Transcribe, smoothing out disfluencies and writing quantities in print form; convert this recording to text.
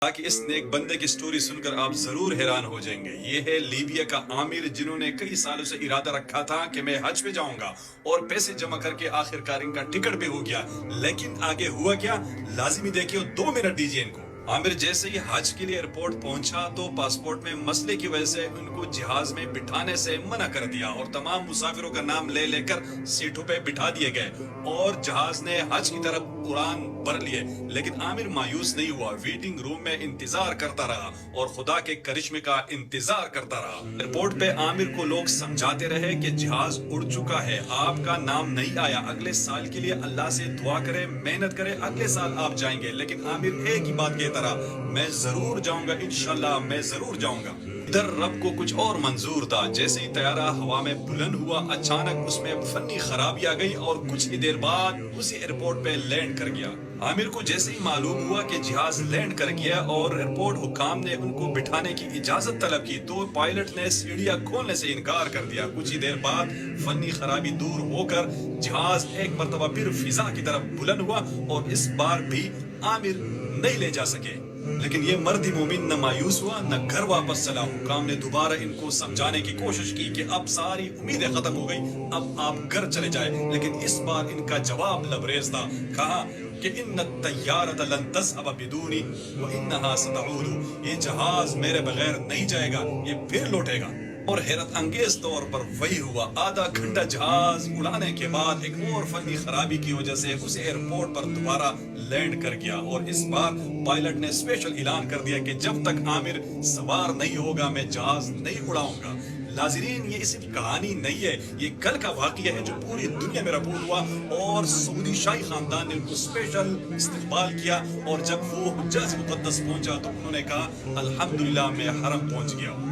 کہ اس نیک بندے کی سٹوری سن کر آپ ضرور حیران ہو جائیں گے۔ یہ ہے لیبیا کا عامر، جنہوں نے کئی سالوں سے ارادہ رکھا تھا کہ میں حج پہ جاؤں گا اور پیسے جمع کر کے آخر کار ان کا ٹکٹ بھی ہو گیا۔ لیکن آگے ہوا کیا، لازمی دیکھیے، 2 منٹ دیجیے ان کو۔ عامر جیسے ہی حج کے لیے ایئرپورٹ پہنچا تو پاسپورٹ میں مسئلے کی وجہ سے ان کو جہاز میں بٹھانے سے منع کر دیا اور تمام مسافروں کا نام لے لے کر سیٹوں پہ بٹھا دیے گئے اور جہاز نے حج کی طرف اڑان بھر لیے۔ لیکن عامر مایوس نہیں ہوا، ویٹنگ روم میں انتظار کرتا رہا اور خدا کے کرشمے کا انتظار کرتا رہا۔ ایئرپورٹ پہ عامر کو لوگ سمجھاتے رہے کہ جہاز اڑ چکا ہے، آپ کا نام نہیں آیا، اگلے سال کے لیے اللہ سے دعا کرے، محنت کرے، اگلے سال آپ جائیں گے۔ لیکن عامر ایک ہی بات کہتا رہا، میں ضرور جاؤں گا، انشاءاللہ میں ضرور جاؤں گا۔ ادھر رب کو کچھ اور منظور تھا۔ جیسے ہی طیارہ ہوا میں بلند ہوا، اچانک اس میں فنی خرابی آ گئی اور کچھ ہی دیر بعد اسی ایئرپورٹ پہ لینڈ کر گیا۔ عامر کو جیسے ہی معلوم ہوا کہ جہاز لینڈ کر گیا اور ایئرپورٹ حکام نے ان کو بٹھانے کی اجازت طلب کی تو پائلٹ نے سیڑھیاں کھولنے سے انکار کر دیا۔ کچھ ہی دیر بعد فنی خرابی دور ہو کر جہاز ایک مرتبہ پھر فضا کی طرف بلند ہوا اور اس بار بھی عامر نہیں لے جا سکے۔ لیکن یہ مرد مومن نہ مایوس ہوا نہ گھر واپس چلا۔ حکام نے دوبارہ ان کو سمجھانے کی کوشش کی کہ اب ساری امیدیں ختم ہو گئی، اب آپ گھر چلے جائیں۔ لیکن اس بار ان کا جواب لبریز تھا، کہا کہ ان الطیارۃ لن تذهب بدونی وانہا ستعود، یہ جہاز میرے بغیر نہیں جائے گا، یہ پھر لوٹے گا۔ اور حیرت انگیز طور پر وہی ہوا۔ آدھا گھنٹہ جہاز اڑانے کے بعد ایک اور فنی خرابی کی وجہ سے اس ایئرپورٹ پر دوبارہ لینڈ کر گیا اور اس بار پائلٹ نے اسپیشل اعلان کر دیا کہ جب تک عامر سوار نہیں ہوگا میں جہاز نہیں اڑاؤں گا۔ ناظرین، یہ صرف کہانی نہیں ہے، یہ کل کا واقعہ ہے جو پوری دنیا میں رپورٹ ہوا اور سعودی شاہی خاندان نے ان کو اسپیشل استقبال کیا اور جب وہ حجاز مقدس پہنچا تو انہوں نے کہا الحمدللہ میں حرم پہنچ گیا ہوں۔